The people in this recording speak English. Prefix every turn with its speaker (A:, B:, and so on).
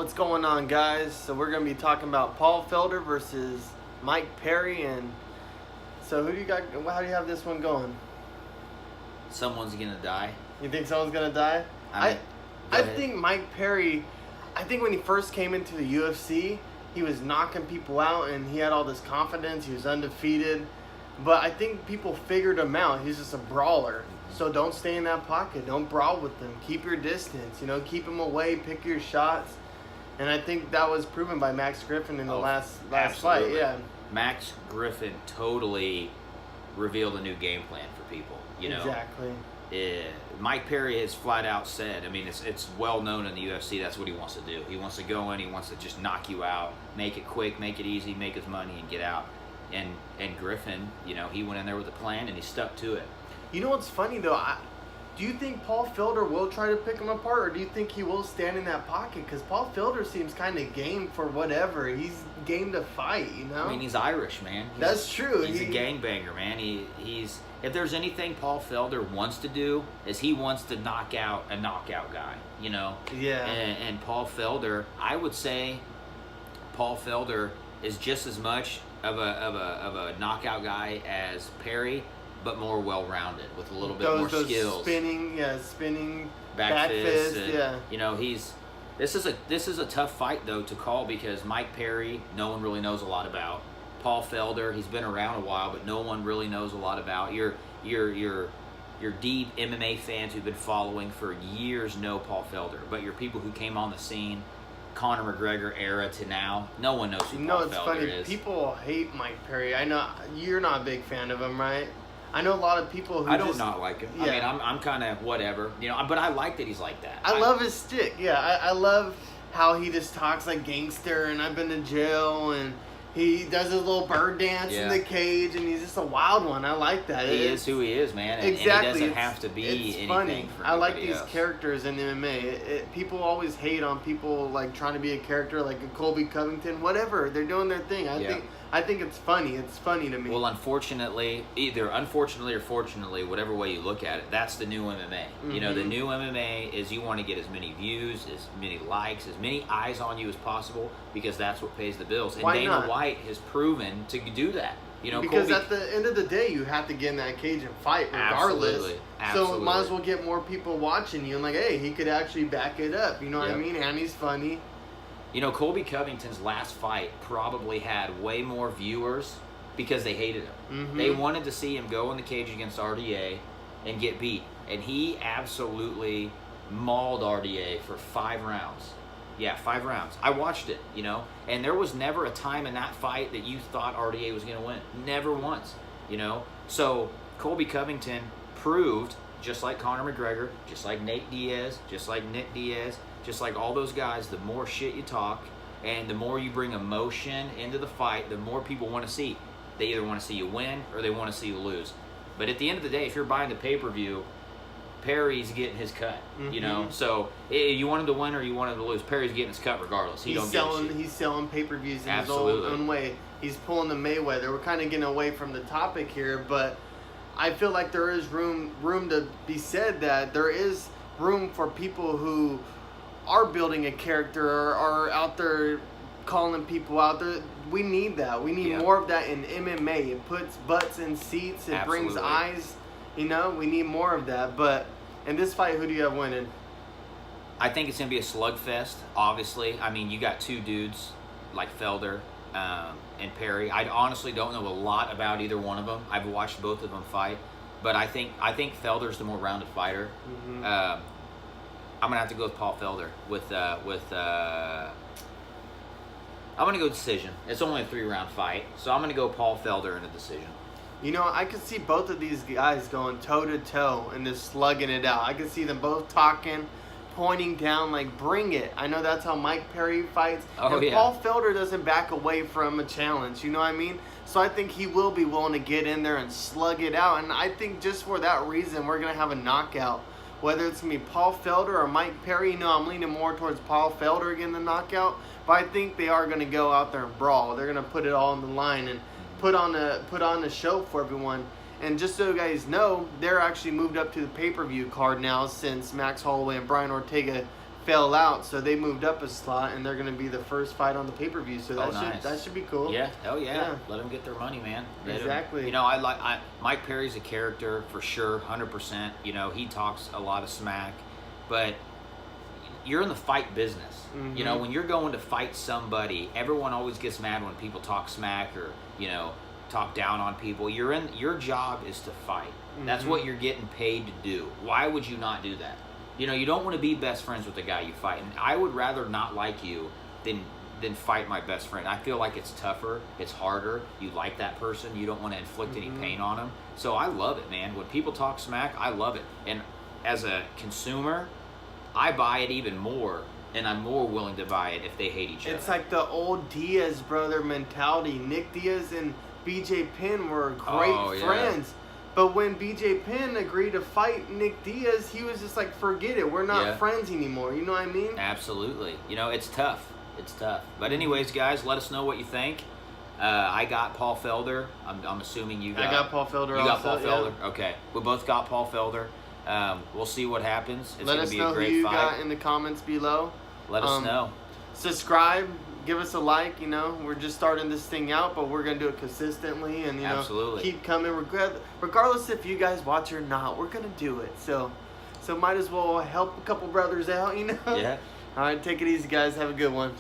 A: What's going on, guys? So we're going to be talking about Paul Felder versus Mike Perry. And so who do you got? How do you have this one going?
B: Someone's gonna die.
A: You think someone's going to die? I think Mike Perry, I think when he first came into the UFC, he was knocking people out and he had all this confidence. He was undefeated. But I think people figured him out. He's just a brawler. So don't stay in that pocket. Don't brawl with him. Keep your distance. Keep him away. Pick your shots. And I think that was proven by Max Griffin in the last fight. Yeah.
B: Max Griffin totally revealed a new game plan for people.
A: Exactly.
B: Mike Perry has flat out said, it's well known in the UFC, that's what he wants to do. He wants to go in, he wants to just knock you out, make it quick, make it easy, make his money, and get out. And Griffin, he went in there with a plan and he stuck to it.
A: You know what's funny though? Do you think Paul Felder will try to pick him apart, or do you think he will stand in that pocket? Because Paul Felder seems kind of game for whatever. He's game to fight,
B: He's Irish, man.
A: That's true.
B: He's a gangbanger, man. He's if there's anything Paul Felder wants to do, is he wants to knock out a knockout guy,
A: Yeah.
B: And Paul Felder, I would say, Paul Felder is just as much of a knockout guy as Perry, but more well-rounded with a little bit more skills.
A: Spinning
B: back fist.
A: Yeah.
B: This is a tough fight though to call because Mike Perry, no one really knows a lot about. Paul Felder, he's been around a while, but no one really knows a lot about. Your deep MMA fans who've been following for years know Paul Felder, but your people who came on the scene, Conor McGregor era to now, no one knows who Paul Felder is.
A: People hate Mike Perry. I know you're not a big fan of him, right? I know a lot of people who
B: I don't not like him. Yeah. I'm kind of whatever, but I like that he's like that.
A: I love his stick. Yeah, I love how he just talks like gangster and I've been to jail and he does his little bird dance in the cage and he's just a wild one. I like that.
B: He is who he is, man.
A: Exactly.
B: And he doesn't have to be anything
A: funny.
B: for
A: I like these
B: else.
A: characters in MMA. People always hate on people like trying to be a character like a Colby Covington, whatever. They're doing their thing. I think it's funny. It's funny to me.
B: Well, unfortunately or fortunately, whatever way you look at it, that's the new MMA.
A: Mm-hmm.
B: The new MMA is you want to get as many views, as many likes, as many eyes on you as possible because that's what pays the bills. And Dana White has proven to do that.
A: Because at the end of the day, you have to get in that cage and fight regardless.
B: Absolutely.
A: So might as well get more people watching you and like, hey, he could actually back it up. You know what I mean? And he's funny.
B: Colby Covington's last fight probably had way more viewers because they hated him.
A: Mm-hmm.
B: They wanted to see him go in the cage against RDA and get beat. And he absolutely mauled RDA for 5 rounds. Yeah, 5 rounds. I watched it, and there was never a time in that fight that you thought RDA was going to win. Never once, So Colby Covington proved, just like Conor McGregor, just like Nate Diaz, just like Nick Diaz, just like all those guys, the more shit you talk and the more you bring emotion into the fight, the more people want to see. They either want to see you win or they want to see you lose. But at the end of the day, if you're buying the pay-per-view, Perry's getting his cut, So you want him to win or you want him to lose. Perry's getting his cut regardless. He's
A: selling pay-per-views in his own way. He's pulling the Mayweather. We're kind of getting away from the topic here, but I feel like there is room to be said that there is room for people who are building a character or are out there calling people out there. We need that. We need more of that in MMA. It puts butts in seats. It brings eyes. We need more of that. But in this fight, who do you have winning?
B: I think it's going to be a slugfest, obviously. You got 2 dudes like Felder and Perry. I honestly don't know a lot about either one of them. I've watched both of them fight. But I think Felder's the more rounded fighter. Mm-hmm. I'm going to have to go with Paul Felder. I'm going to go decision. It's only a 3-round fight. So I'm going to go Paul Felder in a decision.
A: I could see both of these guys going toe-to-toe and just slugging it out. I could see them both talking, pointing down, like, bring it. I know that's how Mike Perry fights. Paul Felder doesn't back away from a challenge, you know what I mean? So I think he will be willing to get in there and slug it out. And I think just for that reason, we're going to have a knockout. Whether it's going to be Paul Felder or Mike Perry, I'm leaning more towards Paul Felder getting the knockout. But I think they are going to go out there and brawl. They're going to put it all on the line and put on a show for everyone. And just so you guys know, they're actually moved up to the pay-per-view card now since Max Holloway and Brian Ortega fell out, so they moved up a slot, and they're going to be the first fight on the pay-per-view. So that should be cool.
B: Yeah, yeah. Let them get their money, man.
A: Exactly.
B: You know, Mike Perry's a character for sure, 100%. You know, he talks a lot of smack, but you're in the fight business. Mm-hmm. You know, when you're going to fight somebody, everyone always gets mad when people talk smack or, you know, talk down on people. Your job is to fight. Mm-hmm. That's what you're getting paid to do. Why would you not do that? You know, you don't want to be best friends with the guy you fight. And I would rather not like you than fight my best friend. I feel like it's tougher, it's harder. You like that person, you don't want to inflict any pain on them. So I love it, man. When people talk smack, I love it. And as a consumer, I buy it even more, and I'm more willing to buy it if they hate each other.
A: It's like the old Diaz brother mentality. Nick Diaz and BJ Penn were great friends. But when BJ Penn agreed to fight Nick Diaz, he was just like, forget it. We're not friends anymore. You know what I mean?
B: Absolutely. You know, it's tough. It's tough. But anyways, guys, let us know what you think. I got Paul Felder. I'm assuming you got...
A: I got Paul Felder also.
B: You got Paul Felder? Yeah. Okay. We both got Paul Felder. We'll see what happens. It's going to be a great fight. Let us know who you got
A: in the comments below.
B: Let us know.
A: Subscribe. Give us a like. You know, we're just starting this thing out, but we're going to do it consistently. And, you know, keep coming. Regardless if you guys watch or not, we're going to do it. So might as well help a couple brothers out, you know?
B: Yeah.
A: All right, take it easy, guys. Have a good one.